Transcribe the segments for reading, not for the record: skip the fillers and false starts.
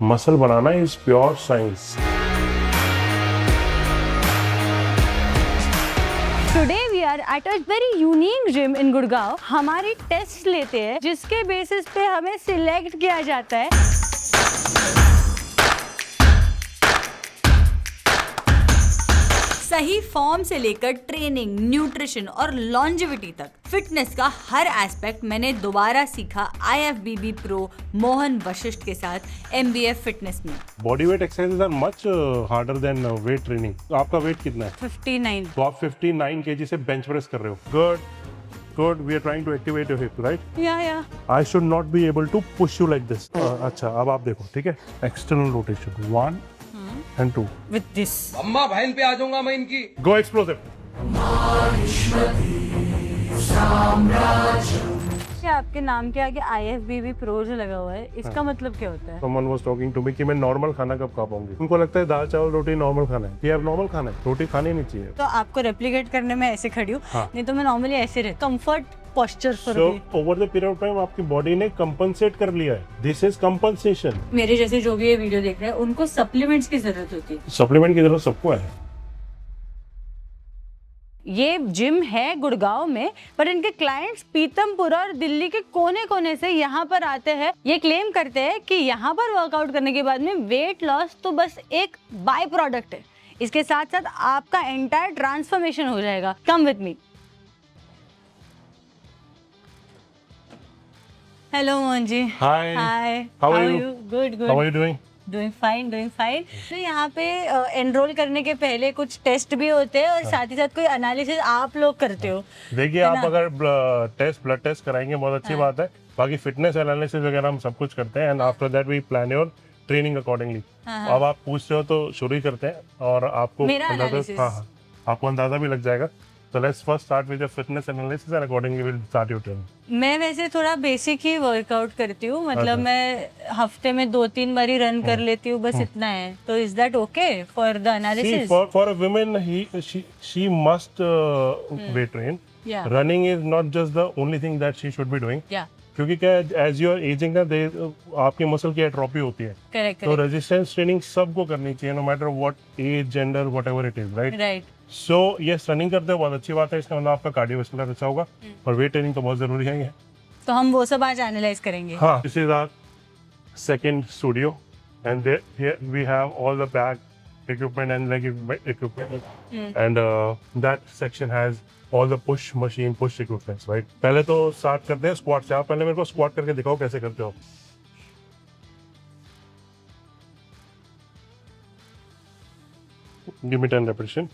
Muscle बनाना is pure science. Today we are at a very unique gym in Gurgaon. हमारी test लेते हैं जिसके बेसिस पे हमें सिलेक्ट किया जाता है। सही फॉर्म से लेकर ट्रेनिंग, न्यूट्रिशन और लॉन्जेविटी तक फिटनेस का हर एस्पेक्ट मैंने दोबारा सीखा IFBB प्रो मोहन वशिष्ठ के साथ MBF फिटनेस में। Body weight exercises are much harder than weight training. आपका वेट कितना है? 59। तो आप 59 kg से बेंच प्रेस कर रहे हो। Good, we are trying to activate your hip, right? Yeah I should not be able to push you like this. अच्छा, अब आप देखो, ठीक है? External rotation 1 and 2 with this. अम्मा बहन पे आ जाऊंगा मैं इनकी। Go explosive. आपके नाम के आगे IFBB प्रो जो लगा हुआ है, इसका मतलब क्या होता है? Someone was talking to me कि मैं नॉर्मल खाना कब खा पाऊंगी। उनको लगता है दाल चावल रोटी नॉर्मल खाना है। ये अब नॉर्मल खाना है, रोटी खानी नहीं चाहिए। तो आपको रेप्लिकेट करने में ऐसे खड़ी हूँ, हाँ। नहीं तो मैं नॉर्मली ऐसे रहती। Comfort posture So for over the period of time आपकी बॉडी ने कंपनसेट कर लिया है। This is compensation। मेरे जैसे जो भी ये वीडियो देख रहे हैं उनको सप्लीमेंट्स की जरूरत होती है। सप्लीमेंट की जरूरत सबको है। ये जिम है गुड़गांव में, पर इनके क्लाइंट्स पीतमपुरा और दिल्ली के कोने कोने से यहाँ पर आते हैं। ये क्लेम करते हैं कि यहाँ पर वर्कआउट करने के बाद में वेट लॉस तो बस एक बाय प्रोडक्ट है, इसके साथ साथ आपका एंटायर ट्रांसफॉर्मेशन हो जाएगा। Come with me. Hello Mohan ji. Hi. Hi. How are you? Good How are you doing? Doing fine. तो यहाँ पे एनरोल करने के पहले कुछ टेस्ट भी होते हैं और साथ ही साथ कोई एनालिसिस आप लोग करते हो। देखिए, आप अगर ब्लड टेस्ट कराएंगे बहुत अच्छी बात है। बाकी फिटनेस एनालिसिस वगैरह हम सब कुछ करते हैं and after that we plan your training accordingly. अब आप पूछ रहे हो तो शुरू ही करते हैं और आपको मेरा analysis। हाँ, आपको अंदाजा भी लग जाएगा। So let's first start with your fitness analysis and accordingly we'll start your training. मैं वैसे थोड़ा बेसिक ही वर्कआउट करती हूँ, मतलब मैं हफ्ते में 2-3 बार ही रन कर लेती हूँ, बस इतना है। तो is that okay for the See, analysis? for a woman, she must weight train. Yeah. Running is not just the only thing that she should be doing. या क्योंकि क्या एज यू आर एजिंग ना आपकी muscle की atrophy होती है। Correct तो resistance training सबको करनी चाहिए, no matter what age, gender, whatever it is, right? Right. So yes, running करते हो बहुत अच्छी बात है। इसका मतलब आपका कार्डियोवैस्कुलर अच्छा होगा और वेट ट्रेनिंग तो बहुत जरूरी है। तो हम वो सब आज एनालाइज करेंगे। हाँ, this is our second studio and here we have all the back equipment and leg equipment and that section has all the push machine push equipments, right? पहले तो स्टार्ट करते हैं स्क्वाट से। आप पहले मेरे को स्क्वाट करके दिखाओ कैसे करते हो। Give me 10 repetition.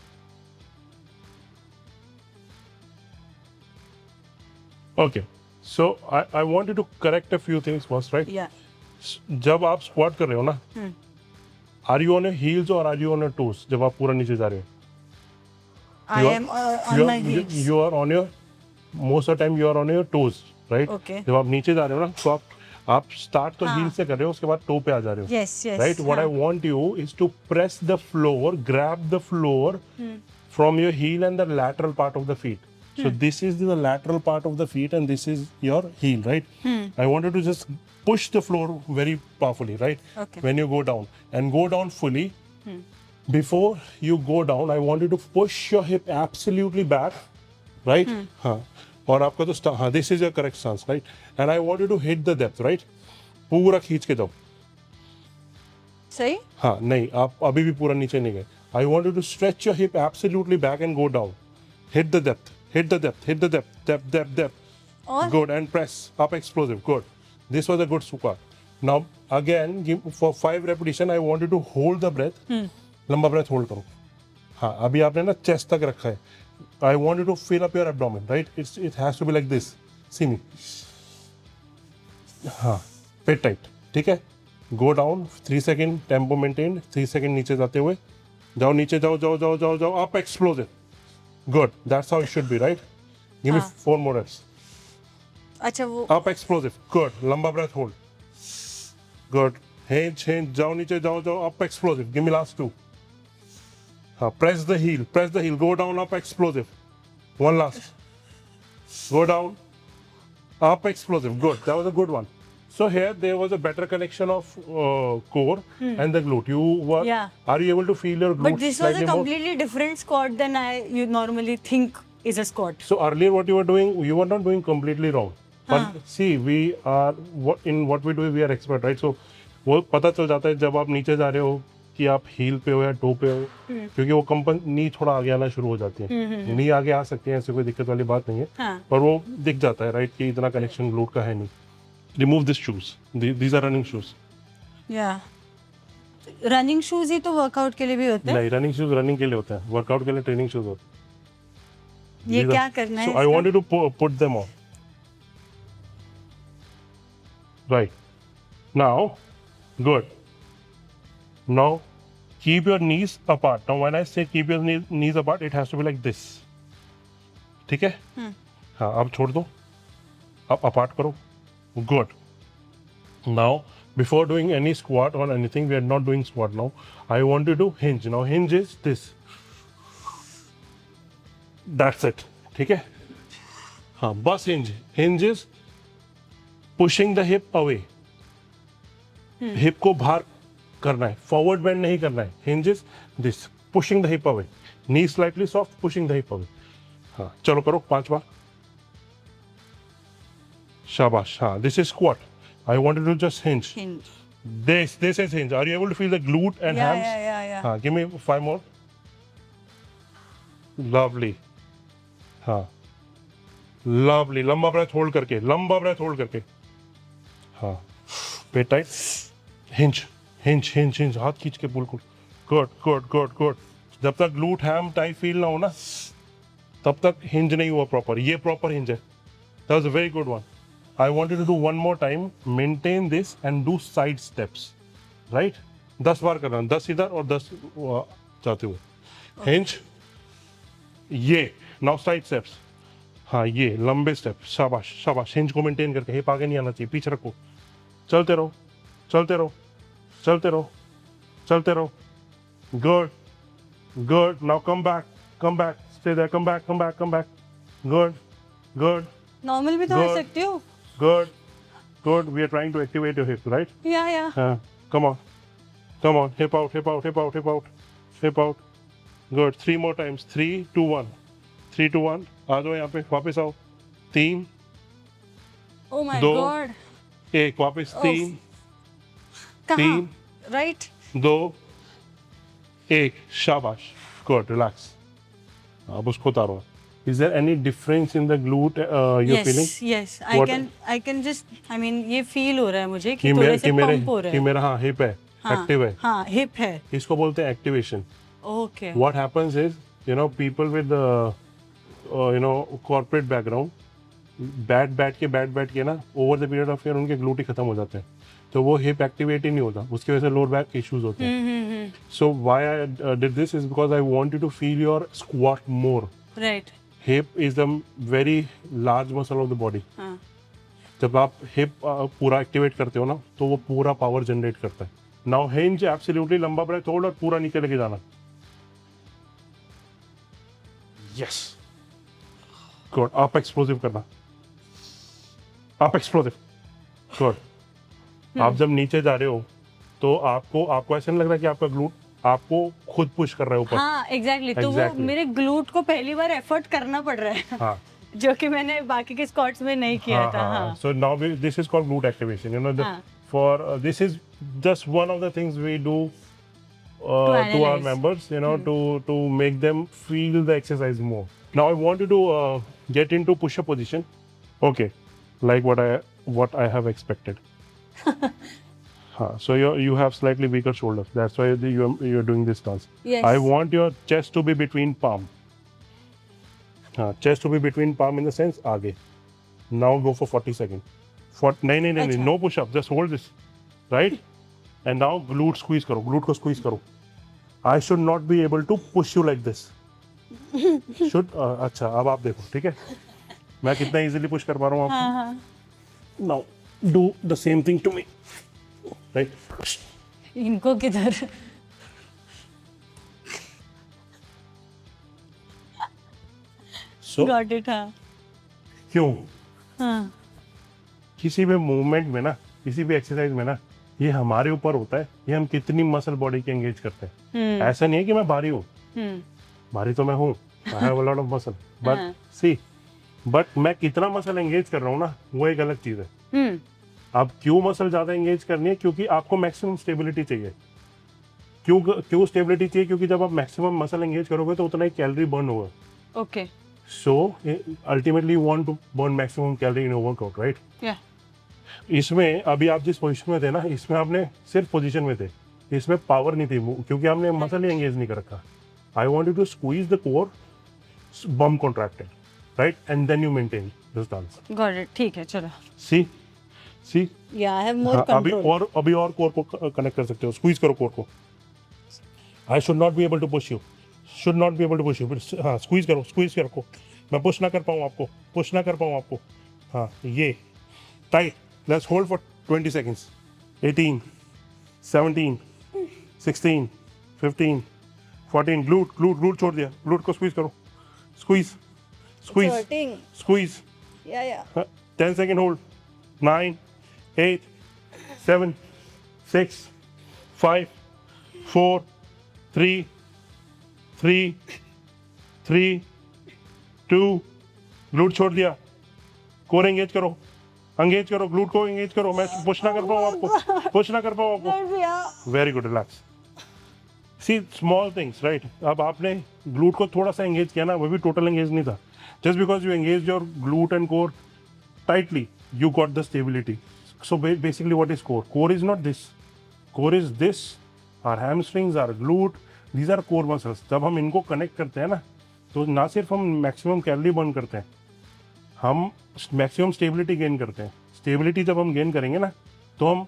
Okay, so I want you to correct a few things first, right? या जब आप स्क्वाट कर रहे हो ना, are you on your heels और are you on your toes? जब आप पूरा नीचे जा रहे हो, I am on my heels. You are on your most of time you are on your toes, right? Okay. जब आप नीचे जा रहे हो ना, तो आप स्टार्ट तो हील से कर रहे हो, उसके बाद टो पे आ जा रहे हो। Yes yes. Right? What I want you is to press the floor, grab the floor from your heel and the lateral part of the feet. So this is the lateral part of the feet and this is your heel, right? I want you to just push the floor very powerfully, right? Okay. When you go down and go down fully. Before you go down, I want you to push your hip absolutely back, right? हाँ, और आपका तो हाँ, this is your correct stance, right? And I want you to hit the depth, right? पूरा खींच के जाओ। सही। हाँ, नहीं, आप अभी भी पूरा नीचे नहीं गए। I want you to stretch your hip absolutely back and go down. Hit the depth, hit the depth, hit the depth, depth, depth, depth. और Good, and press up explosive. Good. This was a good squat. Now again, for 5 repetition, I want you to hold the breath. लंबा breath hold करो। हाँ, अभी आपने ना chest तक रखा है। I want you to fill up your abdomen, right? It has to be like this. See me. हाँ, पेट टाइट, ठीक है? Go down 3 second, tempo maintain. 3 second नीचे जाते हुए जाओ, नीचे जाओ जाओ जाओ जाओ जाओ, up explosive. Good, that's how it should be, right? Give me 4 more reps. अच्छा वो अप एक्सप्लोसिव, गुड, लंबा breath hold, good, hinge hinge, जाओ नीचे जाओ जाओ, up explosive, give me last 2। हाँ, press the heel, go down, up explosive, 1 last, go down, up explosive. Good, that was a good one. So here there was a better connection of core and the glute. You were, Yeah. are you able to feel your glutes But this was slightly a more? completely different squat than you normally think is a squat. So earlier what you were doing, you were not doing completely wrong. But see, we are in what we do, we are expert, right? So वो पता चल जाता है जब आप नीचे जा रहे हो कि आप हील पे हो या टो पे हो, क्योंकि वो कंपन नी थोड़ा आगे आना शुरू हो जाती है. नी आगे आ सकती है, ऐसे कोई दिक्कत वाली बात नहीं है. हाँ. पर वो दिख जाता है, राइट, कि इतना कनेक्शन ग्लूट का है नहीं. Remove this shoes, these are running shoes. या रनिंग शूज ही तो वर्कआउट के लिए भी होते हैं. नहीं, रनिंग शूज रनिंग के लिए होते हैं, वर्कआउट के लिए ट्रेनिंग शूज होते हैं. ये क्या करना है? So I want you to put them on. Right. Now, good. Now, keep your knees apart. Now, when I say keep your knees apart, it has to be like this. ठीक है? हाँ, अब छोड़ दो. अब apart करो. Good. Now, before doing any squat or anything, we are not doing squat now. I want you to hinge. Now, hinge is this. That's it. ठीक है? हाँ, बस hinge. Hinge is pushing the hip away. Hip को बाहर करना है, forward bend नहीं करना है. Hinge is this, pushing the hip away. Knee slightly soft, pushing the hip away. हाँ, चलो करो 5 बार. शाबाश. हाँ, this is squat. I want you to just hinge. Hinge. This is hinge. Are you able to feel the glute and Yeah, hams? yeah. हाँ, give me 5 more. Lovely. हाँ, lovely. लंबा breath hold करके, लंबा breath hold करके. हाँ, पेट tight. Hinge, हाथ खींच के बिल्कुल. गुड. जब तक ग्लूट हैम टाइट फील ना हो ना, तब तक हिंज नहीं हुआ प्रॉपर. ये प्रॉपर हिंज है. That was a very good one. I want you to do one more time. Maintain this and do side steps. Right? 10 बार करना, 10 इधर और 10 जाते हुए. Hinge. ये. Now side steps. हाँ, ये लंबे स्टेप. शाबाश. हिंज को मेंटेन करके, हिप आगे नहीं आना चाहिए, पीछे रखो. चलते रहो. Good. Now come back. Stay there. Come back. Good. Normal भी तो Good. कर सकती हो. Good. We are trying to activate your hips, right? या. Come on. Hip out. Good. 3 more times. 3, 2, 1. 3, 2, 1. आ जाओ यहाँ पे, वापस आओ. 3, ओ माय 2, गॉड. 1. वापस 3, कहाँ? 3, राइट. 2, 1. शाबाश. Good. Relax. अब उसको उतारो. Is there any difference in the glute you're feeling? Yes. What- I can just, I mean, ये फील हो रहा है मुझे कि थोड़े से पंप हो रहे कि हैं. मेरा हाँ हिप है, एक्टिव है. हाँ, हिप है. इसको बोलते हैं activation. Okay. What happens is, people with corporate background, बैठ के ना over the period of year उनके glute ही खत्म हो जाते हैं, तो वो hip activate ही नहीं होता, उसकी वजह से lower back issues होते हैं. So why I did this is because I want you to feel your squat more. Right. Hip is the very large muscle of the body. हाँ. जब आप हिप पूरा एक्टिवेट करते हो ना, तो वो पूरा पावर जनरेट करता है. नाउ हिंज, एब्सोल्युटली लंबा ब्रेथ होल्ड और पूरा नीचे लेके जाना. यस. गुड. अप एक्सप्लोसिव करना. Up explosive. गुड. आप जब नीचे जा रहे हो तो आपको ऐसा नहीं लग रहा कि आपका ग्लूट आपको खुद पुश कर रहा है ऊपर. हाँ, एग्जैक्टली. तो वो Exactly. मेरे ग्लूट को पहली बार एफर्ट करना पड़ रहा है. हाँ. जो कि मैंने बाकी के स्क्वाट्स में नहीं किया था. हाँ. So now this is called glute activation. हाँ. This is just one of the things we do to our analyze. members, to make them feel the exercise more. Now I want you to get into push-up position. Okay, like what I have expected. So you have slightly weaker shoulders. That's why you're doing this stance. Yes. I want your chest to be between palm. Chest to be between palm in the sense आगे. Now go for 40 seconds. नहीं, no push up. Just hold this, right? And now glute squeeze करो. Glute को squeeze करो. I should not be able to push you like this. Should अच्छा, अब आप देखो, ठीक है? मैं कितना easily push कर पा रहा हूँ आपको? हाँ. Now do the same thing to me. Right? इनको किधर? So got it. हाँ. क्यों? हाँ. किसी भी मूवमेंट में ना किसी भी एक्सरसाइज में ना, ये हमारे ऊपर होता है, ये हम कितनी मसल बॉडी की एंगेज करते हैं। ऐसा नहीं है कि मैं भारी हूँ, भारी तो मैं हूँ, I have a lot of muscle, but मैं कितना मसल एंगेज कर रहा हूँ ना, वो एक अलग चीज है। अब क्यों मसल ज्यादा एंगेज करनी है? क्योंकि आपको मैक्सिमम स्टेबिलिटी चाहिए। क्यों स्टेबिलिटी चाहिए? क्योंकि जब आप मैक्सिमम मसल एंगेज करोगे तो उतना ही कैलोरी बर्न होगा। Okay, so ultimately you want to burn maximum calorie in a workout, right? या इसमें अभी आप जिस पोजीशन में थे ना, इसमें आपने सिर्फ पोजीशन में थे, इसमें पावर नहीं थी, क्योंकि आपने मसल ही एंगेज नहीं कर रखा। I want you to squeeze the core, bum contracted, right, and then you maintain this dance. Got it, ठीक है, चलो। सी या आई हैव मोर हाँ, कंट्रोल। अभी और कोर को कनेक्ट कर सकते हो, स्क्वीज करो कोर को। I should not be able to push you, हाँ, स्क्वीज करो, मैं पुश ना कर पाऊँ आपको, हाँ, ये tight, let's hold for 20 seconds. 18, 17, 16, 15, 14, glute छोड़ दिया, ग्लूट को स्क्वीज करो, स्क्वीज, या 10 सेकेंड होल्ड, 9, 8, 7, 6, 5, 4, 3, 2, ग्लूट छोड़ दिया, कोर एंगेज करो, ग्लूट को एंगेज करो, मैं पुश ना कर पाऊँ आपको, very good, relax. C small things, right? अब आपने ग्लूट को थोड़ा सा एंगेज किया ना, वो भी टोटल एंगेज नहीं था। Just because you engage your glute and core tightly, you got the stability. So basically what is core? Core is not this. Core is this. Our hamstrings, our glute, these are core muscles. जब हम इनको connect करते हैं ना, तो ना सिर्फ हम मैक्सिमम कैलोरी बर्न करते हैं, हम मैक्सिमम स्टेबिलिटी गेन करते हैं। स्टेबिलिटी जब हम गेन करेंगे ना, तो हम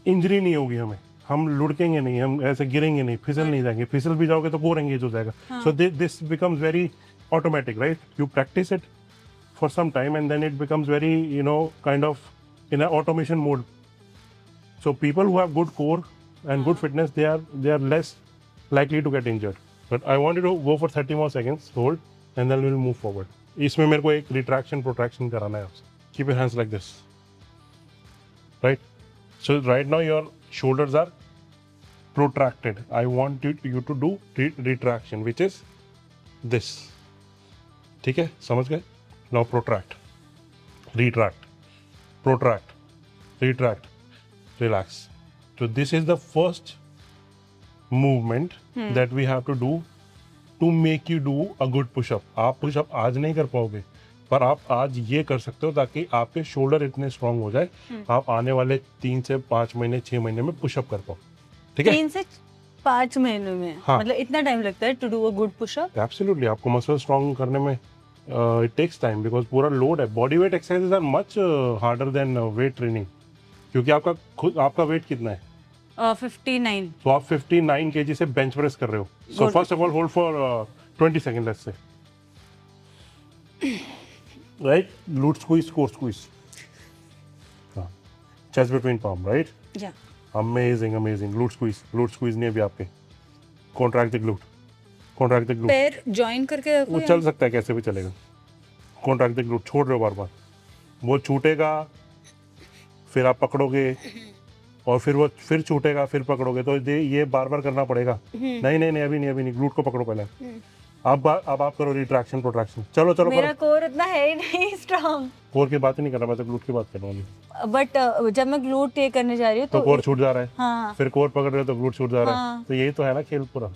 इंजरी नहीं होगी हमें, हम लुढ़केंगे नहीं, हम ऐसे गिरेंगे नहीं, फिसल नहीं जाएंगे। फिसल भी जाओगे तो कोर एंगेज हो जाएगा। So this becomes very automatic, right? You practice it for some time and then it becomes very, kind of in an automation mode. So people who have good core and good fitness, they are less likely to get injured. But I want you to go for 30 more seconds, hold, and then we'll move forward. इसमें मेरे को एक retraction protraction कराना है आपसे. Keep your hands like this, right? So right now your shoulders are protracted. I want you to do retraction, which is this. ठीक है, समझ गए? Now protract, retract, relax. So this is the first movement that we have to do to make you do a good push-up. आप push-up आज नहीं कर पाओगे, पर आप आज ये कर सकते हो ताकि आपके शोल्डर इतने स्ट्रांग हो जाए, आप आने वाले 3 से 5 महीने 6 महीने में पुशअप कर पाओ। ठीक है? 3 से 5 महीनों में? हाँ। मतलब इतना टाइम लगता है to do a good pushup? Absolutely, आपको मसल स्ट्रांग करने में it takes time because पूरा लोड है। Body weight exercises are much harder than weight training, क्योंकि आपका वेट कितना है? 59। तो आप 59 kg से बेंच प्रेस कर रहे हो। So first of all hold for 20 second, let's say, right? Glute squeeze, core squeeze, chest between palm, right? या अमेजिंग, ग्लूट स्क्वीज नहीं अभी आपके। कॉन्ट्रैक्ट द ग्लूट, पैर जॉइन करके रखो, वो चल सकता है, कैसे भी चलेगा। कॉन्ट्रैक्ट द ग्लूट, छोड़ रहे हो बार बार, वो छूटेगा, फिर आप पकड़ोगे, और फिर वो फिर छूटेगा, फिर पकड़ोगे, तो ये बार बार करना पड़ेगा। नहीं, अभी नहीं, ग्लूट को पकड़ो पहले। अब आप करो रिट्रैक्शन, प्रोट्रैक्शन। चलो मेरा कोर इतना है ही नहीं स्ट्रांग। कोर की बात ही नहीं कर रहा, मैं तो ग्लूट की बात कर रहा हूँ। बट जब मैं ग्लूट ये करने जा रही हूँ तो कोर छूट जा रहा है। हाँ। फिर कोर पकड़ रहे हो तो ग्लूट छूट जा रहा है। तो यही तो है ना खेल पूरा।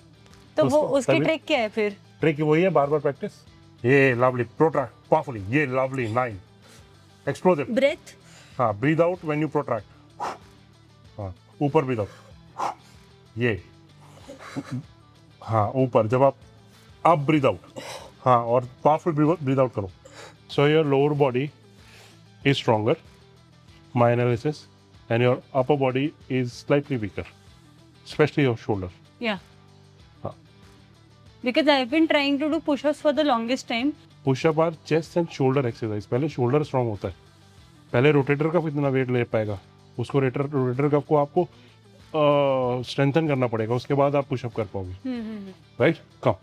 तो वो उसकी ट्रिक क्या है फिर? ट्रिक वही है, बार बार प्रैक्टिस। ये लवली, प्रोट्रैक्ट पावरफुली, ये लवली 9 एक्सप्लोसिव ब्रेथ। हाँ, ब्रीथ आउट व्हेन यू प्रोट्रैक्ट। हाँ, ऊपर ब्रीथ आउट, ये हाँ ऊपर, जब आप अप ब्रीथ आउट, हाँ, और पावरफुल ब्रीथ आउट करो। So your lower body is stronger, my analysis, and your upper body is slightly weaker, specially your shoulder. या because I've been trying to do push-ups for the longest time. Pushup are chest and shoulder exercise. पहले shoulder strong होता है, पहले rotator cuff इतना wait ले पाएगा, उसको rotator cuff को आपको स्ट्रेंथन करना पड़ेगा, उसके बाद आप पुशअप कर पाओगे, राइट? कम।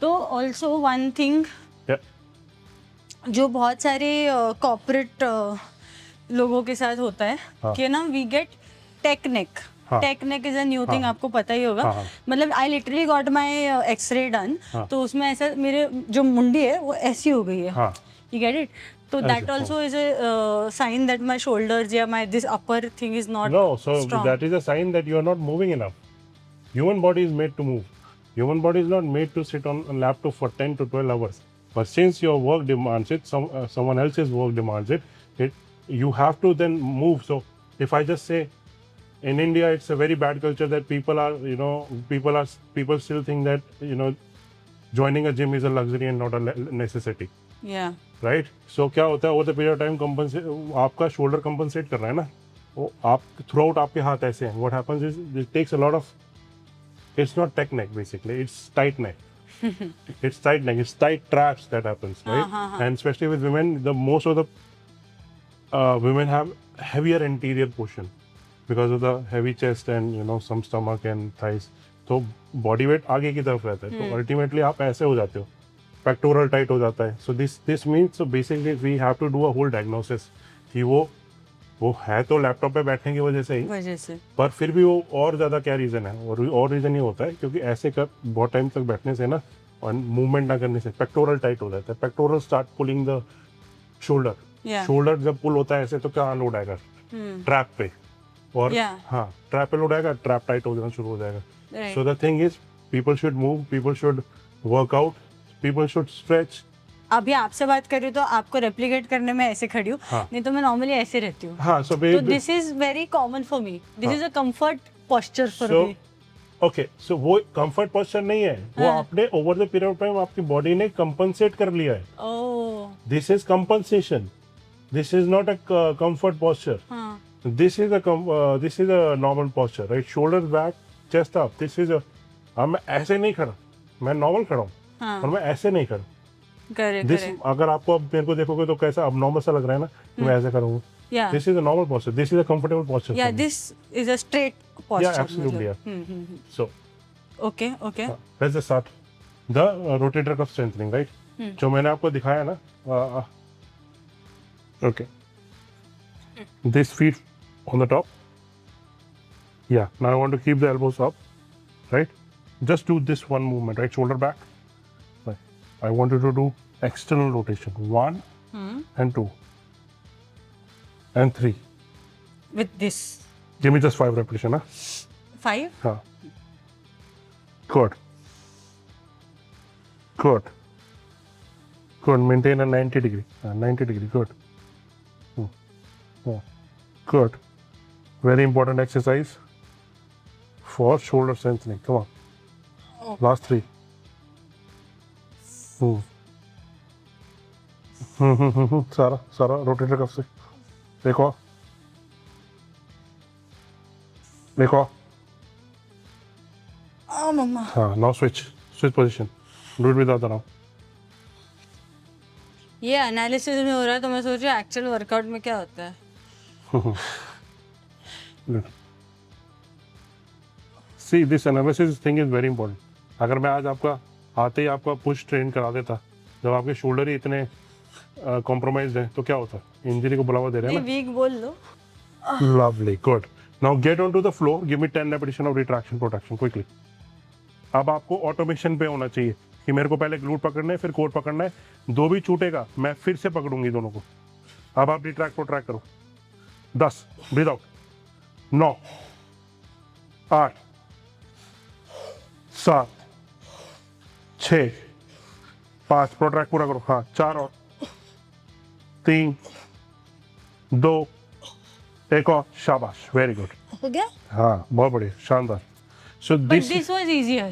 तो ऑल्सो वन थिंग जो बहुत सारे कॉर्पोरेट लोगों के साथ होता है हाँ। कि ना वी गेट टेक नेक. हाँ. Tech neck is a new thing, हाँ. आपको पता ही होगा. हाँ. मतलब I literally got my x ray done, हाँ. तो उसमें ऐसा मेरे जो मुंडी है वो ऐसी हो गई है. हाँ. You get it? So ऐसे, that also is a sign that my shoulders, yeah, my this upper thing is not No, so strong. that is a sign that you are not moving enough. Human body is made to move. Human body is not made to sit on a laptop for 10 to 12 hours. But since your work demands it, someone else's work demands it, you have to then move. So if I just say, in India, it's a very bad culture that people still think that joining a gym is a luxury and not a necessity. Yeah. Right so क्या होता है over the period of time compensate आपका shoulder compensate कर रहा है ना वो आप थ्रू आउट आपके हाथ ऐसे हैं what happens is it takes a lot of it's not tech neck basically, it's tight neck. It's tight neck, it's tight traps that happens, right? And especially with women, the most of the women have heavier anterior portion because of the heavy chest and some stomach and thighs. तो body weight आगे की तरफ रहता है तो ultimately आप ऐसे हो जाते हो, pectoral tight हो जाता है. So this means so basically we have to do a whole diagnosis कि वो है तो लैपटॉप पे बैठने की वजह से, पर फिर भी वो और ज़्यादा क्या रीज़न है और रीज़न ये होता है क्योंकि ऐसे कर बहुत टाइम तक बैठने से ना और मूवमेंट ना करने से पेक्टोरल टाइट हो जाता है. Pectoral start pulling the shoulder जब पुल होता है ऐसे तो क्या लोड आएगा ट्रैप पे और हाँ ट्रैप पे लोड आएगा, ट्रैप टाइट हो जाना शुरू हो जाएगा. So the thing is people should move, people should work out, people should stretch. अभी आपसे बात कर रही हूँ तो आपको रेप्लिकेट करने में ऐसे खड़ी हूँ. हाँ. नहीं तो मैं नॉर्मली ऐसे रहती हूँ. हाँ, तो this is very common for me, this is a comfort posture for me. Okay so वो कंफर्ट पोस्चर नहीं है, वो आपने over the period of time आपकी बॉडी ने कंपनसेट कर लिया है. This is compensation, this is not a comfort posture. This is a normal posture, right? Shoulder back, chest up. This is मैं ऐसे नहीं खड़ा, मैं नॉर्मल खड़ा हूँ और मैं ऐसे नहीं खड़ा. अगर आपको अब मेरे को देखोगे तो कैसा अब नॉर्मल सा लग रहा है ना कि मैं ऐसे करूँगा. This is a normal posture, this is a comfortable posture. Yeah this is a straight posture. Yeah absolutely yeah. So okay let's just start the rotator cuff strengthening, right? जो मैंने आपको दिखाया ना, okay, this feet on the top. Yeah now I want to keep the elbows up, right? Just do this one movement, right? Shoulder back. Right. I want you to do external rotation. 1 and 2 and 3. With this. Give me just 5 repetition, huh? 5? Huh. Good. Good. Good. Maintain a 90 degree. 90 degree. Good. Good. Very important exercise for shoulder strengthening. Come on. Last 3. सारा rotator cuff से देखो. मम्मा. हाँ, now switch position. Do it with the other arm. ये analysis में हो रहा है तो मैं सोच रही हूँ एक्चुअल वर्कआउट में क्या होता है. See, this analysis thing is very important. अगर मैं आज आपका आते ही आपका पुश ट्रेन करा देता जब आपके शोल्डर ही इतने कॉम्प्रोमाइज्ड हैं तो क्या होता? इंजरी को बुलावा दे रहे हैं ना. वीक बोल लो. Lovely, good. Now get onto the floor. Give me 10 repetition of retraction protraction quickly. अब आपको ऑटोमेशन पे होना चाहिए कि मेरे को पहले ग्लूट पकड़ना है फिर कोर पकड़ना है. दो भी छूटेगा मैं फिर से पकड़ूंगी दोनों को. अब आप रिट्रैक्ट प्रोट्रैक्ट करो. 10 ब्रीथ आउट. 9 8 7 6 5 प्रोट्रैक्ट पूरा करो. हाँ 4 और 3 2 1 और. शाबाश, वेरी गुड. हो गया. हाँ बहुत बढ़िया, शानदार. So But this was easier.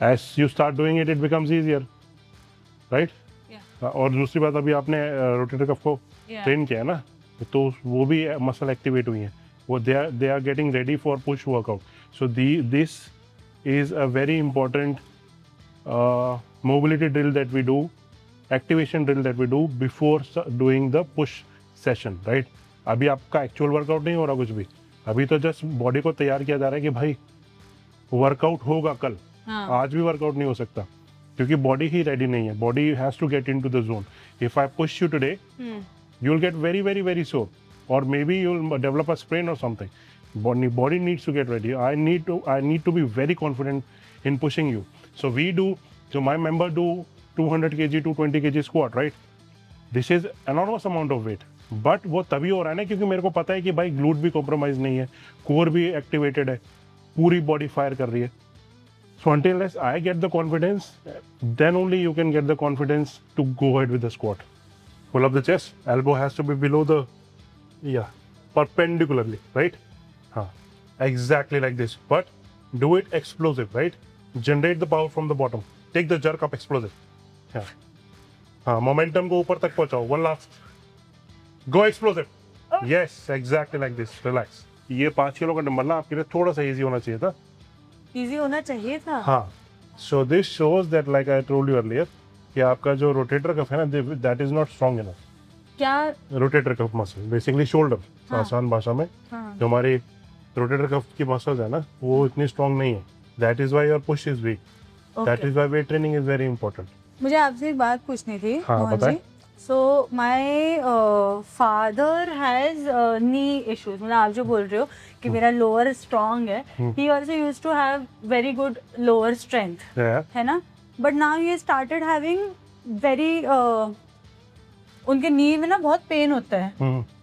As you start doing it, it becomes easier, right? Yeah. और दूसरी बात अभी आपने रोटेटर कफ को ट्रेन किया है ना तो वो भी मसल एक्टिवेट हुई हैं. वो they are getting ready for push workout. So this is a very important mobility drill that we do, activation drill that we do before doing the push session, right? अभी आपका actual workout नहीं हो रहा कुछ भी, अभी तो just body को तैयार किया जा रहा है कि भाई वर्कआउट होगा कल. आज भी वर्कआउट नहीं हो सकता क्योंकि बॉडी ही रेडी नहीं है. Body has to get into the zone. If I push you today you will get very very very sore. or maybe you'll develop a sprain or something. Body needs to get ready. I need to be very confident in pushing you. So my member do 200 kg, 220 kg squat, right? This is enormous amount of weight. But वो तभी हो रहा है ना क्योंकि मेरे को पता है कि भाई ग्लूट भी कॉम्प्रोमाइज नहीं है, कोर भी एक्टिवेटेड है, पूरी बॉडी फायर कर रही है. So until I get the confidence, then only you can get the confidence to go ahead with the squat. Pull up the chest, elbow has to be below the, perpendicularly, right? Exactly like this. But do it explosive, right? Generate the power from the bottom. Take the jerk up explosive. Momentum को ऊपर तक पहुंचाओ. One last. Go explosive. Yes, exactly like this. Relax. ये 5 kilo का dumbbell ना आपके लिए थोड़ा सा इजी होना चाहिए था. इजी होना चाहिए था. हाँ. So this shows that, like I told you earlier, कि आपका जो रोटेटर कफ है ना, that is not strong enough. क्या? Rotator cuff muscle, basically shoulder. आसान भाषा में जो हमारी रोटेटर कफ की मसल्स है ना, वो इतनी स्ट्रांग नहीं है. That is why your push is weak. That is why weight training is very important. मुझे आपसे एक बात पूछनी थी. हाँ, बताएं. So my father has knee issues. मतलब आप जो बोल रहे हो कि मेरा लोअर स्ट्रॉन्ग है, he also used to have very good lower strength. है ना? But now he started having very उनके नी में ना बहुत पेन होता है.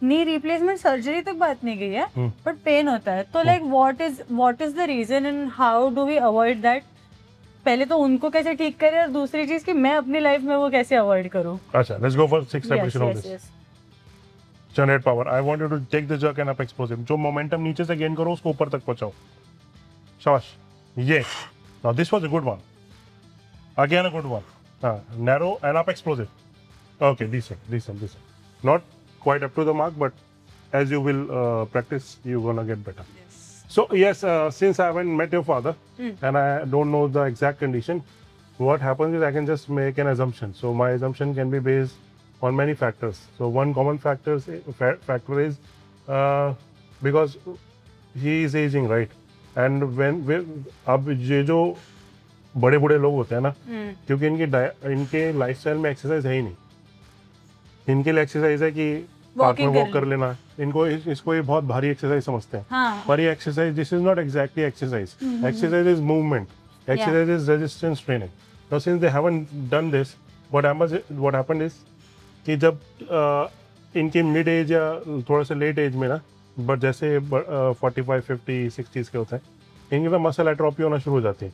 नी रिप्लेसमेंट सर्जरी तक बात नहीं गई है, बट पेन होता है. तो like what is the reason and how do we avoid that? पहले तो उनको कैसे ठीक करें और दूसरी चीज कि मैं अपनी लाइफ में वो कैसे अवॉइड करूं. अच्छा, let's go for 6 repetition of this. Generate power. I want you to take the jerk and up explosive. जो मोमेंटम नीचे से गेन करो उसको ऊपर तक पहुंचाओ. शाबाश. ये. Now this was a good one. Again a good one. Narrow and up explosive. Okay, decent. Not quite up to the mark, but as you will practice, you're gonna get better. Yes. So yes, since I haven't met your father and I don't know the exact condition, what happens is I can just make an assumption. So my assumption can be based on many factors. So one common factor is because he is aging, right? And अब ये जो बड़े लोग होते हैं ना, क्योंकि इनके लाइफस्टाइल में एक्सरसाइज है ही नहीं. इनके लिए एक्सरसाइज है कि पार्क में वॉक कर लेना. इनको इसको ये बहुत भारी एक्सरसाइज समझते हैं. पर ये exercise, this is not exactly exercise. Exercise is movement. Exercise is resistance training. Now since they haven't done this, what happened is कि जब इनके मिड एज या थोड़ा सा लेट एज में ना, बट जैसे 45, 50, 60s के होते हैं, इनके ना मसल एट्रोफी होना शुरू हो जाती है.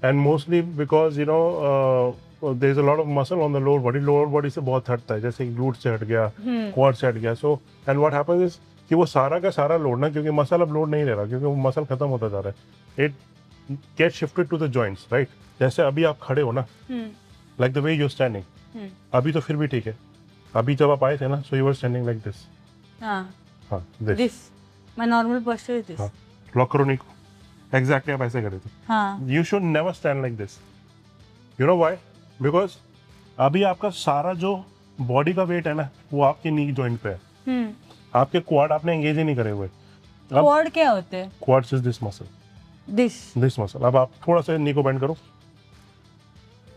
And mostly because there is a lot of muscle on the lower body से बहुत हटता है, जैसे ग्लूट से हट गया, क्वाड से हट गया. So and what happens is कि वो सारा का सारा लोड ना, क्योंकि मसल अब लोड नहीं ले रहा, क्योंकि वो मसल खत्म होता जा रहा है, it get shifted to the joints, right. जैसे अभी आप खड़े हो ना, like the way you standing, अभी तो फिर भी ठीक है. अभी जब आप आए थे ना, so you were standing like this. This my normal posture is this. Lock करो नी को. एग्जैक्टली आप ऐसे करे थे. You should never stand like this. You know why? Because अभी आपका सारा जो बॉडी का वेट है ना, वो आपके नी जॉइंट पे है. आपके क्वाड आपने एंगेज ही नहीं करे हुए. क्वाड क्या होते हैं? Quads is this muscle. This muscle. अब आप थोड़ा सा नी को बेंड करो.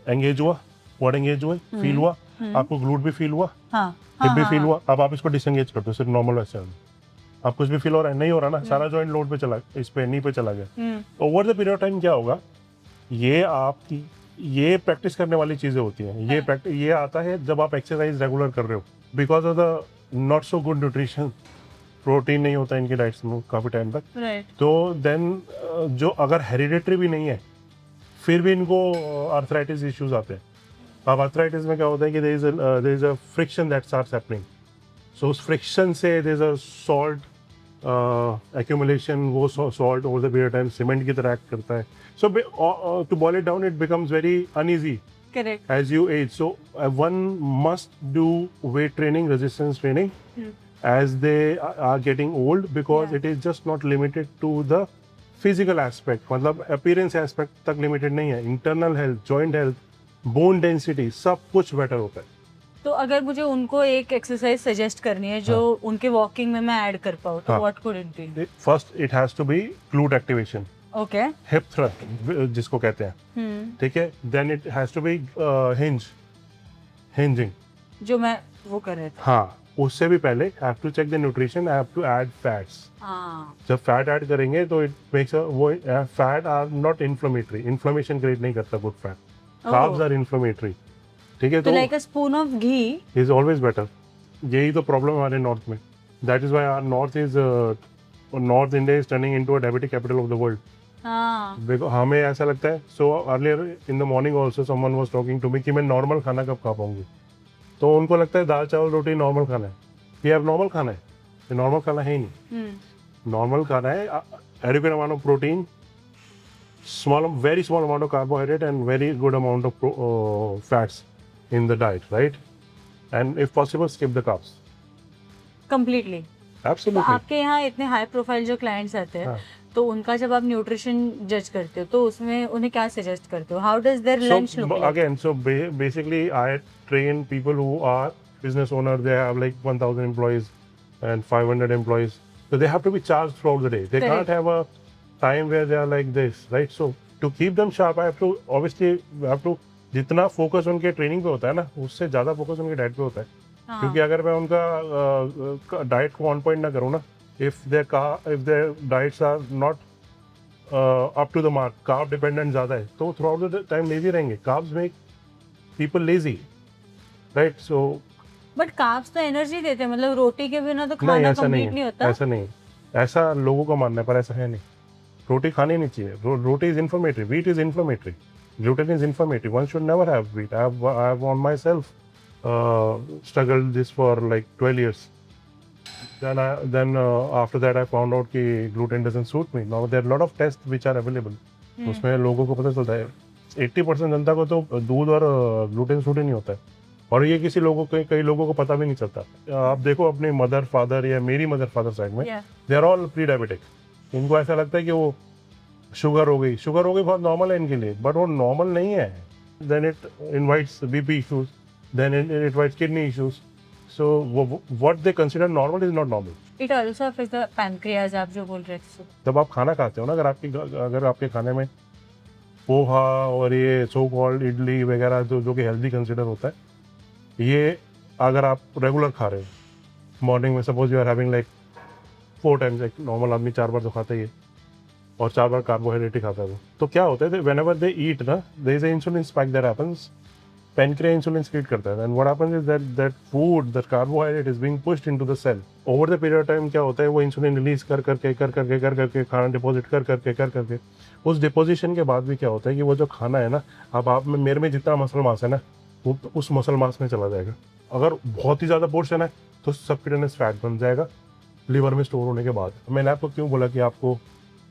एंगेज हुआ, क्वाड एंगेज हुए, फील हुआ, आपको ग्लूट भी फील हुआ, हिप भी फील हुआ. अब आप इसको डिसएंगेज कर दो, सिर्फ नॉर्मल वैसे. आप कुछ भी फील हो रहा है? नहीं हो रहा ना. सारा जॉइंट लोड पे चला, इस पे नी पे चला गया. Over the period of time क्या होगा, ये प्रैक्टिस करने वाली चीजें होती हैं. ये आता है जब आप एक्सरसाइज रेगुलर कर रहे हो. Because of the not so good nutrition, protein नहीं होता इनकी डाइट्स में काफी टाइम तक. तो देन जो अगर हेरिडेटरी भी नहीं है, फिर भी इनको आर्थराइटिस इश्यूज आते हैं. अब आर्थराइटिस में क्या होता है कि there is a friction that starts happening. So उस फ्रिक्शन से there is a salt accumulation, वो salt over the period of time cement की तरह एक्ट करता है. So to boil it down, it becomes very uneasy. Correct. As you age. So one must do weight training, resistance training as they are getting old, because it is just not limited to the physical aspect. मतलब appearance aspect तक limited नहीं है. Internal health, joint health, bone density, सब कुछ better होता है. तो अगर मुझे उनको एक एक्सरसाइज सजेस्ट करनी है जो उनके वॉकिंग में मैं ऐड कर पाऊँ, तो what could it be? First it has to be glute activation. Okay. Hip thrust जिसको कहते हैं. ठीक है. Then it has to be hinging, जो मैं वो कर रहे थे. हाँ. उससे भी पहले have to check the nutrition, have to add fats. हाँ जब फैट ऐड करेंगे तो इट मेक्स वो fat are not inflammatory, inflammation create नहीं करता good fat, carbs are inflammatory, ठीक है। तो तो like a spoon of ghee is always better. यही तो प्रॉब्लम हमारे नॉर्थ में, that is why our north India is turning into a diabetic capital of the world. हाँ हमें ऐसा लगता है, so earlier in the morning also someone was talking to me कि मैं नॉर्मल खाना कब खा पाऊंगी, तो उनको लगता है दाल चावल रोटी नॉर्मल खाना है। ये अब नॉर्मल खाना है, ये नॉर्मल खाना है ही नहीं। नॉर्मल खाना है adequate amount of protein, very small amount of carbohydrate and very good amount of fats in the diet, right? And if possible, skip the carbs. Completely. तो Absolutely. आपके यहाँ इतने हाई प्रोफाइल जो क्लाइंट्स आते हैं हाँ. तो उनका जब आप न्यूट्रिशन जज करते हो तो उसमें उन्हें क्या सजेस्ट करते हो? How does their lunch look like? Again, basically, I train people who are business owners. They have like 1,000 employees and 500 employees. So they have to be charged throughout the day. They Correct. can't have a time where they are like this, right? So to keep them sharp, I have to obviously have to जितना focus उनके training पे होता है ना, उससे ज़्यादा focus उनके diet पे होता है। हाँ। क्योंकि अगर मैं उनका डाइट को ऑन पॉइंट ना करूँ ना, if their diets are not up to the mark, carb dependent ज़्यादा है, तो throughout the time lazy रहेंगे। Carbs make people lazy, right? So but carbs तो एनर्जी देते हैं, मतलब रोटी के बिना तो नहीं, खाना ऐसा नहीं कंप्लीट नहीं है, होता। ऐसा नहीं है। ऐसा लोगों का मानना है, पर ऐसा है नहीं। रोटी खानी नहीं चाहिए। Roti is inflammatory, wheat is inflammatory, gluten is inflammatory. One should never have wheat. I have on myself struggled this for like 12 years. Then after that I found out कि gluten doesn't suit me. Now there are a lot of tests which are available. उसमें लोगों को पता चलता है 80% जनता को तो दूध और ग्लूटेन सूट ही नहीं होता है, और ये किसी लोगों को, कई लोगों को पता भी नहीं चलता। आप देखो अपने मदर फादर या मेरी मदर फादर साइड में, they are all pre diabetic. इनको ऐसा लगता है कि वो शुगर हो गई बहुत नॉर्मल है इनके लिए, बट वो नॉर्मल नहीं है। Then it invites BP issues, then it invites kidney issues. So what they consider normal is not normal. It also affects the pancreas, आप जो बोल रहे थे। जब आप खाना खाते हो ना, अगर आपके खाने में पोहा और ये सो कॉल्ड इडली वगैरह जो कि हेल्दी कंसीडर होता है, ये अगर आप रेगुलर खा रहे हो, मॉर्निंग में suppose you are having like 4 times, एक नॉर्मल आदमी 4 बार तो खाता ही है, और 4 बार कार्बोहाइड्रेट ही खाता है वो, तो क्या होता है, वेन एवर दे ईट ना, there is a insulin spike that happens, pancreas insulin secrete करता है, and what happens is that food, that carbohydrate is being pushed into the cell over the period of time. क्या होता है, वो insulin release कर करके खाना deposit कर करके उस डिपोजिशन के बाद भी क्या होता है कि वो जो खाना है ना, अब आप में मेरे में जितना मसल मास है ना, वो उस मसल मास में चला जाएगा। अगर बहुत ही ज़्यादा पोर्शन है तो सबक्यूटेनियस फैट बन जाएगा लीवर में स्टोर होने के बाद। मैंने आपको क्यों बोला कि आपको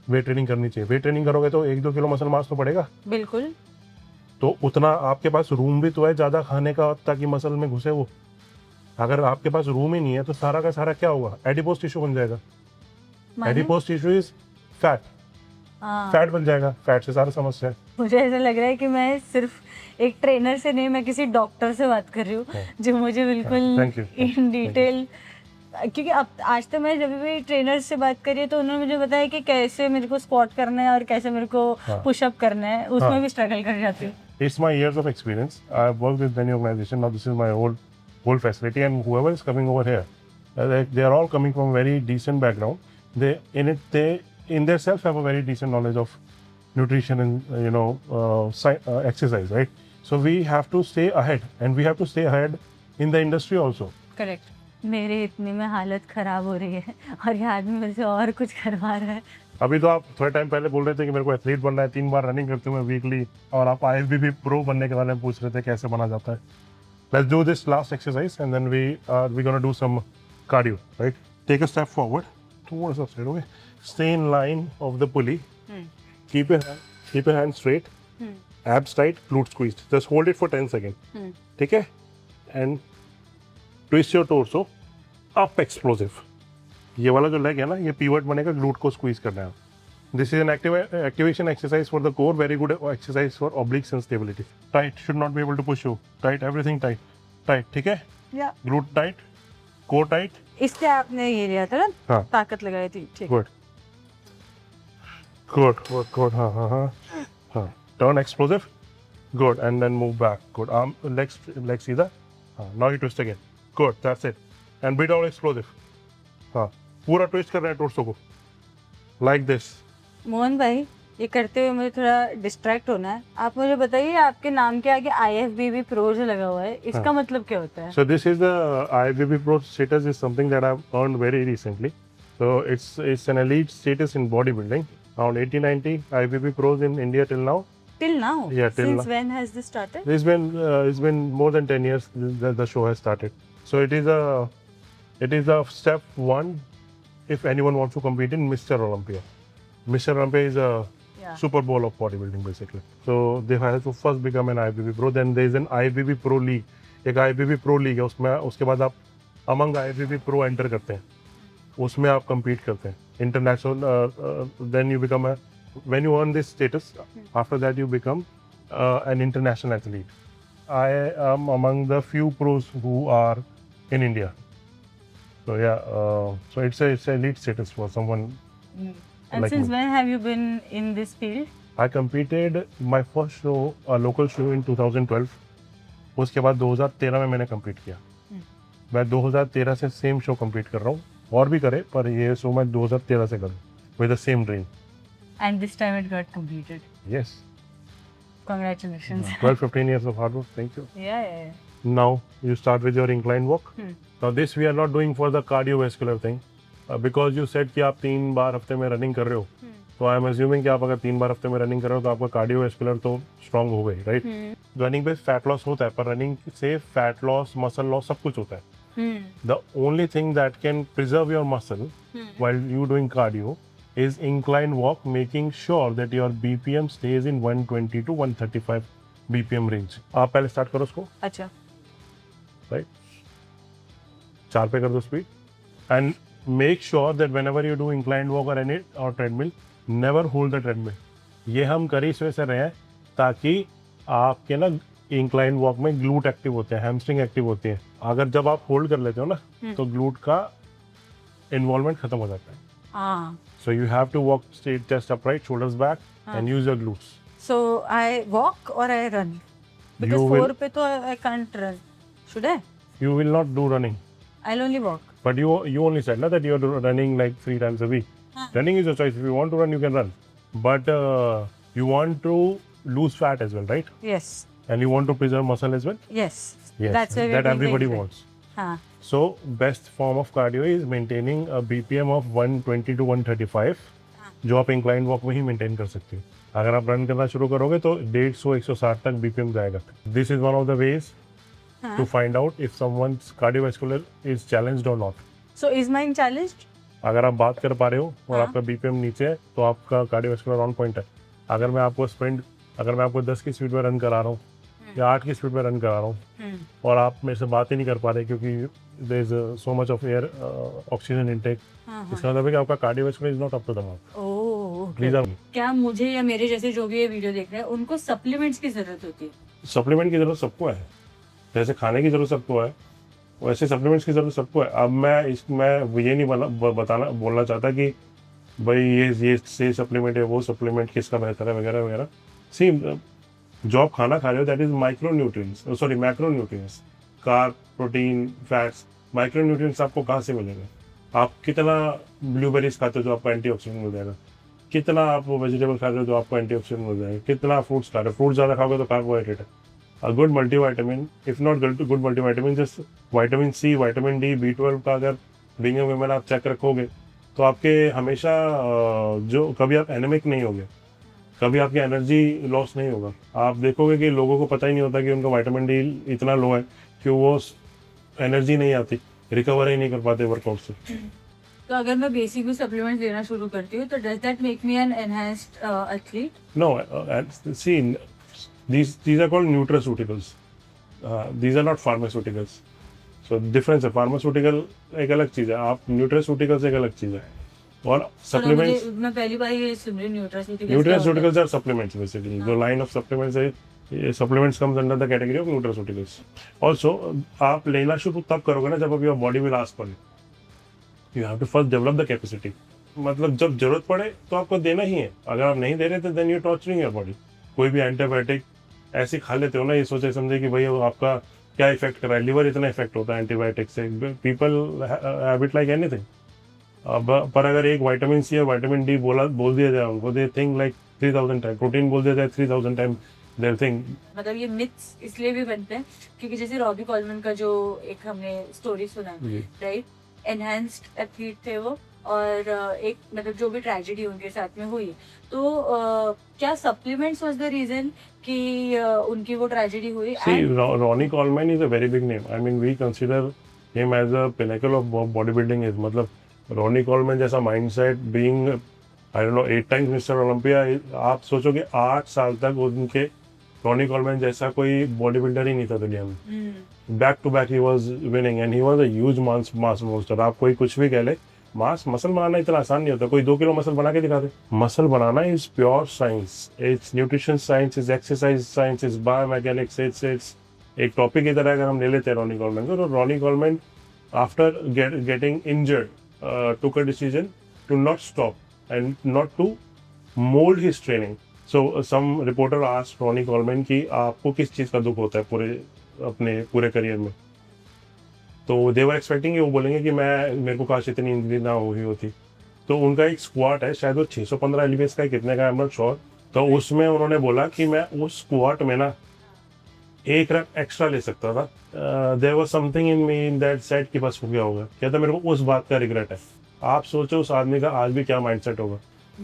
वेट ट्रेनिंग करनी चाहिए? वेट ट्रेनिंग करोगे तो 1-2 किलो मसल मास तो पड़ेगा, बिल्कुल। तो उतना आपके पास रूम भी तो है ज़्यादा खाने का, ताकि मसल में घुसे वो। अगर आपके पास रूम ही नहीं है तो सारा का सारा क्या होगा, एडिपोज टिश्यू बन जाएगा। Adipose tissue is fat, fat बन जाएगा, फैट से सारा समस्या है। मुझे ऐसा लग रहा है कि मैं सिर्फ एक ट्रेनर से नहीं, मैं किसी डॉक्टर से बात कर रही हूँ, जो मुझे बिल्कुल इन डिटेल, क्योंकि अब आज तक मैं जब भी ट्रेनर से बात करी तो उन्होंने मुझे बताया कि कैसे मेरे को स्क्वाट करना है और कैसे मेरे को पुशअप करना है, उसमें भी स्ट्रगल कर जाती हूँ। It's my years of experience. I've worked with many organizations. Now this is my whole facility, and whoever is coming over here, they are all coming from very decent background. They in themselves have a very decent knowledge of nutrition and exercise, right? So we have to stay ahead, and we have to stay ahead in the industry also. Correct. मेरे इतने में हालत खराब हो रही है और ये आदमी मेरे से और कुछ करवा रहा है। अभी तो आप थोड़े टाइम पहले बोल रहे थे कि मेरे को एथलीट बनना है, 3 बार रनिंग करते हुए वीकली, और आप IFBB प्रो बनने के बारे में पूछ रहे थे कैसे बना जाता है। Let's do this last exercise and then we gonna do some cardio, right? Take a step forward, थोड़ा सा straight, okay? Stay in line of the pulley, keep your hand straight, abs tight, glute squeezed, just hold it for 10 second, ठीक है? And twist your torso up, explosive. ये वाला जो leg है ना, ये पीवट बनेगा, ग्लूट को स्क्वीज करना है। This is an activation exercise for the core, very good exercise for obliques and stability. Tight, should not be able to push you, tight, everything tight, tight, ठीक है? Glute tight, core tight. इससे आपने ये लिया था ना, हाँ, ताकत लगाई थी, ठीक। गुड गुड गुड गुड, हाँ हाँ हाँ हाँ, turn explosive, good, and then move back, good, arm leg सीधा, हाँ, now you twist again, good, that's it, and beat out explosive. हाँ, पूरा ट्विस्ट कर रहे हैं टोर्सो को, लाइक दिस। मोहन भाई, ये करते हुए मुझे थोड़ा डिस्ट्रैक्ट होना है। आप मुझे बताइए, आपके नाम के आगे IFBB Pro जो लगा हुआ है, इसका मतलब क्या होता है? So this is the IFBB Pro status is something that I've earned very recently. So it's an elite status in bodybuilding. Around 80-90 IFBB Pros in India till now. Till now? Yeah, till Since now. when has this started? It's been more than 10 years that the show has started. So it is a step one if anyone wants to compete in Mr. Olympia. Mr. Olympia is a Super Bowl of bodybuilding basically. So they have to first become an IFBB Pro. Then there is an IFBB Pro League. एक IFBB Pro League है, उसमें उसके बाद आप among IFBB Pro enter करते हैं, उसमें आप compete करते हैं international. Then you become when you earn this status, after that you become an international athlete. I am among the few pros who are in India. So yeah, so it's a elite status for someone. And like since me. when have you been in this field? I competed my first show, a local show in 2012. उसके बाद 2013 में मैंने compete किया। मैं 2013 से same show compete कर रहा हूँ, और भी करे, पर ये शो मैं 2013 से करूँ with the same dream. And this time it got completed. Yes. Congratulations. 12-15 years of hard work. Thank you. Yeah. Now you start with your incline walk. Now this we are not doing for the cardiovascular thing. Because you said कि आप 3 बार हफ्ते में running कर रहे हो, तो I am assuming कि आप अगर 3 बार हफ्ते में रनिंग कर रहे हो तो आपका कार्डियोवैस्कुलर तो स्ट्रांग हो गई, राइट? रनिंग पे फैट लॉस होता है, पर रनिंग से फैट लॉस, मसल लॉस सब कुछ होता है। The only thing that can preserve your muscle while you doing cardio is incline walk, making sure that your BPM stays in 120 to 135 BPM range. आप पहले स्टार्ट करो उसको, अच्छा, राइट? 4 पे कर दो speed, and make sure that whenever you do inclined walk or any or treadmill, never hold the treadmill. ये हम कर इस वजह से रहे हैं ताकि आपके ना इंक्लाइन वॉक में ग्लूट एक्टिव होते हैं, हैमस्ट्रिंग एक्टिव होती है। अगर जब आप होल्ड कर लेते हो ना, तो ग्लूट का इन्वॉल्वमेंट खत्म हो जाता है। So you have to walk straight, chest upright, shoulders back and use your glutes. so I walk or I run? Because You 4 will- पे तो I can't run. Should I? You will not do running. I'll only walk. But you only said na, that you are running like 3 times a week. Running is your choice. If you want to run, you can run. But you want to lose fat as well, right? Yes. And you want to preserve muscle as well? Yes. Yes. That's why we're that doing the everybody incline. wants. हाँ. So best form of cardio is maintaining a BPM of 120 to 135, जो आप incline walk में ही maintain कर सकते हो। अगर आप run करना शुरू करोगे तो 150-160 तक BPM जाएगा। This is one of the ways to find out if someone's cardiovascular is challenged or not. So is mine challenged? अगर आप बात कर पा रहे हो और आपका BPM नीचे है तो आपका कार्डियोवैस्कुलर ऑन पॉइंट है। अगर मैं आपको 10 की स्पीड में रन करा रहा हूँ या 8 की स्पीड में रन करा रहा हूँ और आप मेरे से बात ही नहीं कर पा रहे क्योंकि there is so much of air oxygen intake, इसका मतलब है कि आपका cardiovascular is not up to the mark. Oh, please आप क्या मुझे या मेरे जैसे जो भी ये वीडियो देख रहे हैं उनको सप्लीमेंट्स की जरूरत होती है? सप्लीमेंट की जरूरत सबको है, जैसे खाने की जरूरत सबको है वैसे सप्लीमेंट्स की जरूरत सबको है। अब मैं ये नहीं बोलना चाहता कि भाई ये सप्लीमेंट है, वो सप्लीमेंट किसका बेहतर है वगैरह वगैरह। सी, जो आप खाना खा रहे हो that is macronutrients, carb, protein, fats. Micronutrients आपको कहाँ से मिलेंगे? आप कितना ब्लूबेरीज खाते हो जो आपको एंटीऑक्सीडेंट मिल जाएगा, कितना आप वेजिटेबल खा रहे हो जो आपको एंटीऑक्सीडेंट मिल जाएगा, कितना फ्रूट्स खा रहे हो, फ्रूट ज़्यादा खाओगे तो कार्बोहाइड्रेट है। A good multivitamin, if not good multivitamin, just vitamin C, vitamin D, B12 का अगर being a woman आप चेक रखोगे तो आपके हमेशा जो कभी आप एनेमिक नहीं होगे, कभी आपकी एनर्जी लॉस नहीं होगा। आप देखोगे कि लोगों को पता ही नहीं होता कि उनका विटामिन डी इतना लो है कि वो एनर्जी नहीं आती, रिकवर ही नहीं कर पाते वर्कआउट से। तो अगर मैं बेसिक भी सप्लीमेंट लेना शुरू करती हूँ तो does that make me an enhanced athlete? No, see, these are called nutraceuticals. These are not pharmaceuticals. So difference है, फार्मास्यूटिकल एक अलग चीज़ है, आप न्यूट्रास्यूटिकल्स एक अलग चीज़ है। और सप्लीमेंट्स, मैं पहली बार ये सुन रही हूँ न्यूट्रास्यूटिकल्स आर सप्लीमेंट्स बेसिकली। जो लाइन ऑफ सप्लीमेंट्स है, ये supplements comes under the category of nutraceuticals. Also आप लेना शुरू तब करोगे ना जब your body will ask for it. You have to first develop the capacity. मतलब जब जरूरत पड़े तो आपको देना ही है, अगर आप नहीं दे रहे तो then you torturing your body. कोई भी एंटीबायोटिक ऐसे खा लेते हो ना, ये सोचे समझे कि भाई आपका क्या इफेक्ट कर रहा है, लिवर इतना इफेक्ट होता है एंटीबायोटिक से, people have it like anything. अब पर अगर एक विटामिन सी और विटामिन डी बोल दिया जाए उनको, they think like 3000 time, protein बोल दिया जाए 3000 टाइम, दे थिंक। मतलब ये मिथ्स इसलिए भी बनते हैं क्योंकि जैसे रॉबी कॉलमन का जो एक हमने स्टोरी सुना, राइट, एनहांस्ड एथलीट थे वो, और एक मतलब जो भी ट्रेजेडी उनके साथ में हुई, तो क्या सप्लीमेंट्स वाज द रीजन कि उनकी वो ट्रेजेडी हुई? See, Ronnie Coleman is a very big name. I mean, we consider him as a pinnacle of bodybuilding. is मतलब रॉनी कॉलमैन जैसा mindset, being I don't know 8 times mister Olympia, आप सोचो कि 8 साल तक उनके रॉनी कॉलमैन जैसा कोई बॉडी बिल्डर ही नहीं था दुनिया में। Back to back he was winning and he was a huge mass monster. आप कोई कुछ भी कह ले, मसल बनाना इतना आसान नहीं होता। कोई 2 किलो मसल बना के दिखा दे। मसल बनाना is pure science, it's nutrition science, is exercise science, is biomechanics, it's एक टॉपिक की तरह अगर हम ले लेते हैं रॉनी कॉलमैन को, तो Ronnie Coleman after getting injured took a decision to not stop and not to mold his training. So some reporter asked Ronnie Coleman कि आपको किस चीज़ का दुख होता है अपने पूरे करियर में, तो they were expecting कि वो बोलेंगे कि मेरे को काश इतनी इंजरी ना हुई होती। तो उनका एक स्क्वाट है, शायद वो 615 एलिवेस का, कितने का आई एम नॉट श्योर, तो उसमें उन्होंने बोला कि मैं उस स्क्वाट में ना 1 रैप एक्स्ट्रा ले सकता था। There was something in me that said कि बस हो गया होगा। कहता मेरे को उस बात का रिग्रेट है। आप सोचो उस आदमी का आज भी क्या माइंडसेट होगा।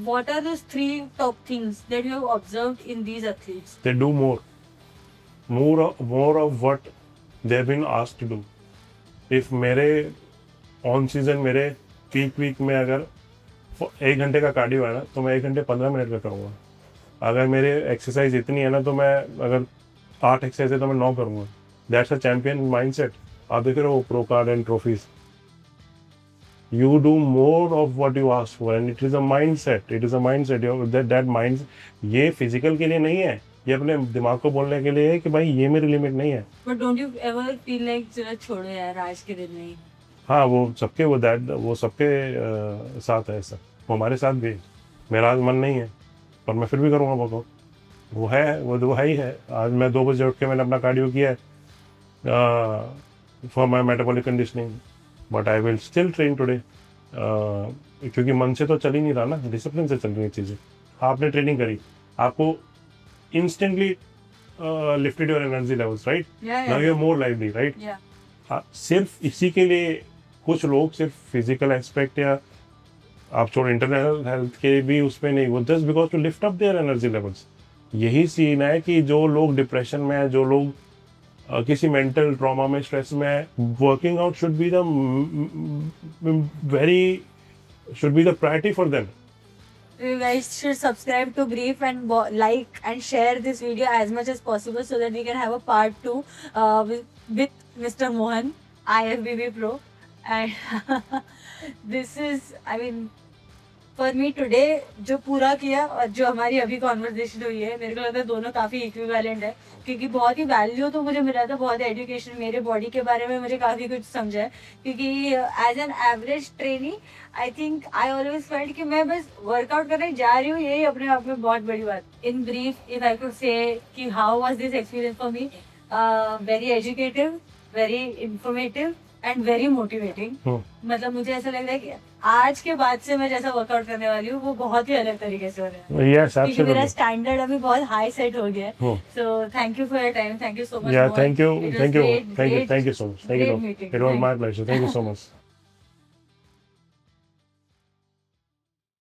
What are those 3 top things that you have observed in these athletes? They do more of what they've been asked to do. If मेरे ऑन सीजन मेरे पीक वीक में अगर 1 घंटे का कार्डियो है ना, तो मैं 1 घंटे 15 मिनट का करूँगा। अगर मेरे एक्सरसाइज इतनी है ना, तो मैं अगर 8 एक्सरसाइज है तो मैं 9 करूँगा। That's a champion mindset. आप देख रहे हो pro card and trophies, you do more of what you ask for and it is a mindset, that mind, ये फिजिकल के लिए नहीं है, ये अपने दिमाग को बोलने के लिए है कि भाई ये मेरी लिमिट नहीं है। But don't you ever feel like चलो छोड़ो यार आज के दिन नहीं? हाँ, वो सबके साथ है ऐसा, वो हमारे साथ भी। मेरा आज मन नहीं है पर मैं फिर भी करूँगा वर्कआउट, वो है ही है। आज मैं 2 बजे उठ के मैंने अपना कार्डियो किया है for my metabolic conditioning, but I will still train today, क्योंकि मन से तो चल ही नहीं रहा ना, डिसिप्लिन से चल रही है चीज़ें। आपने ट्रेनिंग करी, आपको instantly lifted your energy levels, right, now you are more lively, right. सिर्फ इसी के लिए कुछ लोग सिर्फ फिजिकल एस्पेक्ट या आप छोड़ इंटरनल हेल्थ के भी उसमें नहीं, वो just because to lift up their energy levels. यही सीन है कि जो लोग डिप्रेशन में है, जो लोग किसी मेंटल ट्रॉमा में, स्ट्रेस में, working out should be the priority for them. You guys should subscribe to Brief and like and share this video as much as possible so that we can have a part 2 with Mr. Mohan, IFBB Pro. And this is, I mean, for me today जो पूरा किया और जो हमारी अभी conversation हुई है, मेरे को लगता है दोनों काफ़ी इक्विवेलेंट है, क्योंकि बहुत ही वैल्यू तो मुझे मिला था, बहुत एजुकेशन, मेरे बॉडी के बारे में मुझे काफ़ी कुछ समझा है। क्योंकि as an average trainee I think I always felt कि मैं बस वर्कआउट करने जा रही हूँ, यही अपने आप में बहुत बड़ी बात। In brief if I could say कि how was this experience for me, very educative, very informative and very motivating. मतलब मुझे ऐसा लग रहा है कि आज के बाद से मैं जैसा वर्कआउट करने वाली हूँ वो बहुत ही अलग तरीके से हो रहा है। Yes, क्योंकि मेरा स्टैंडर्ड अभी बहुत हाई सेट हो गया है। So thank you for your time, thank you so much. Yeah, thank you so much. Thank you. It was my pleasure. Thank you so much.